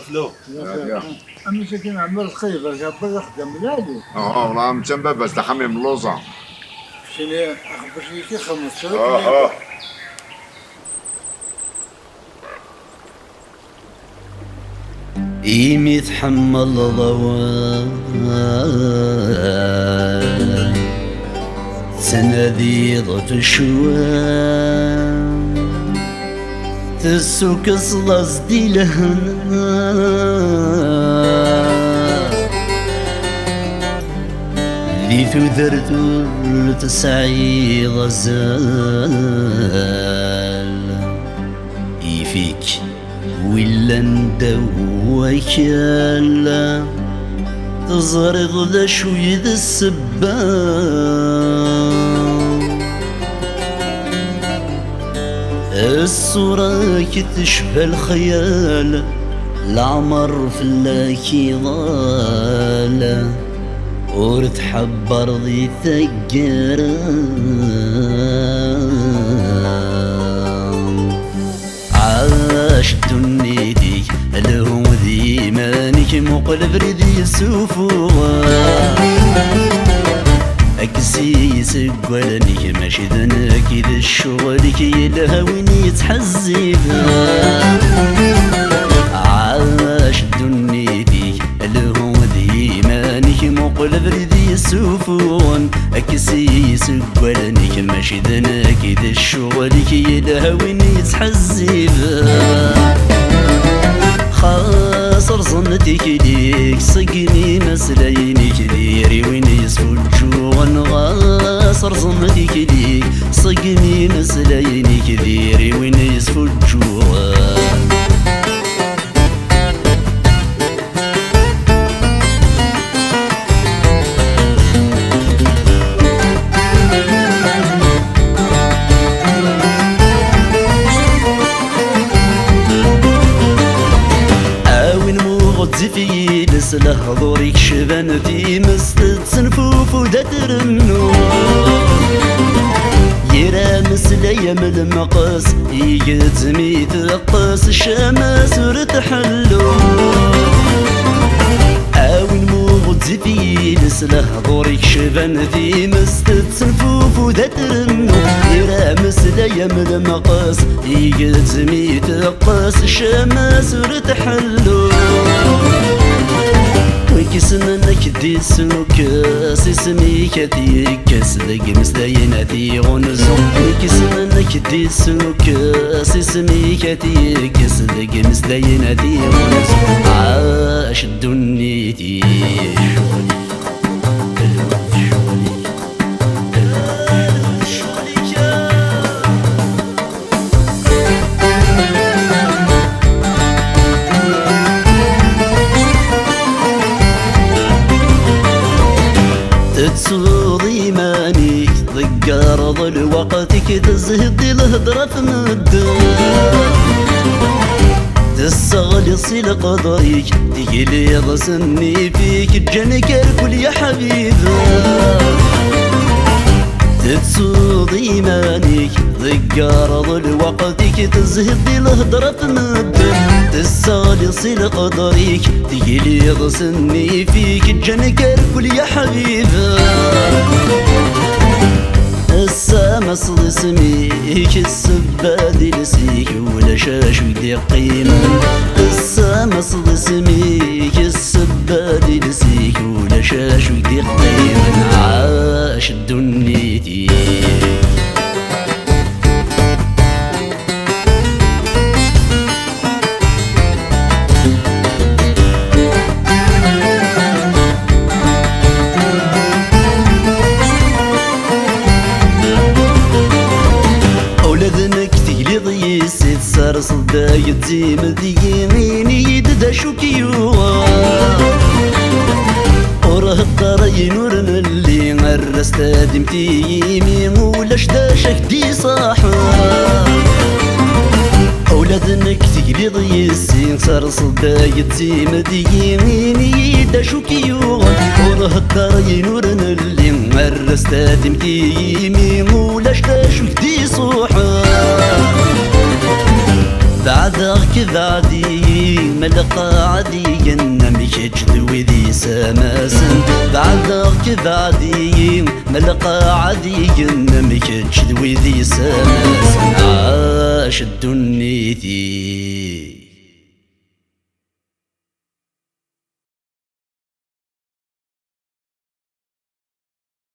تلو أما ساكن عمل خيبة قبل يخدم لالي والله متنبه بس تحمي من لوزة شنو أخبر شيء خمس إيمي تحمل ضوال تناديض في الشوال تسوك صلاص دي لهنا ذي ثذرت تسعي غزال يفيك ولا ندوك يالا تزرغ ذا شوي ذا السبان الصورة كتشبه الخيال العمر في اللاكي ضالة ورد حبر ذي ثقران عاش دنيتي لهم ذي مانك مقلب ردي سوفوها أكسي سقولني ماشي ذنك ذا الشغل كي يلهويني يتحزبها عاش دنيتي لهم ذي مانك مقلب ردي سوفون أكسي سقولني ماشي ذنك ذا الشغل كي يلهويني يتحزبها خاصر ظنتك ليك صقني مسلاينك ذيري وين يصفو الجوع خاصر ظنتك ليك صقني مسلاينك ذيري وين يصفو الجوع في لسله ضوريك شبان في مستد سنفوف وداتر النور يرى مسلي من المقاس يقزمي تقاس الشمس ورتحلو أوين موغد في لسله ضوريك شبان في مستد سنفوف وداتر النور يرى مسلي من المقاس يقزمي تقاس الشمس ورتحلو ويكسننك دي سوكاس اسمي كتيكاس دق مسديناتي غنزو ويكسننك دي سوكاس اسمي كتيكاس دق مسديناتي غنزو عاش دنيتي تسوضي مانيك ضق أرض الوقتك تزهد الهدرة في مدار تستغلصي لقدرك تقليض سني فيك الجنك الكل يا حبيبة تسوضي مانيك ضق أرض الوقتك تزهد الهدرة في مدار تستغلصي لقدرك تقليض سني فيك الجنك الكل يا حبيبة السما صدي سميك السبادي لسيك ولا شاش ودي قيمة السما صدي سميك السبادي لسيك ولا شاش ودي قيمة عاش دنيتي صار صدايد زي مدي يميني يددا شوكيوها وراه الطري نورن اللي غرست دمتي يمين ولاش داشك دي صاحا أولادنك تقلي ضيسين صار صدايد زي مدي يميني يددا شوكيوها وراه الطري نورن اللي غرست دمتي يمين ولاش داشك دي صاحا بعدك بعدي ملقى سماسن بعدك بعدي ملقى عدي مكتش ذوي ذي سماسن عاش الدنيا ذي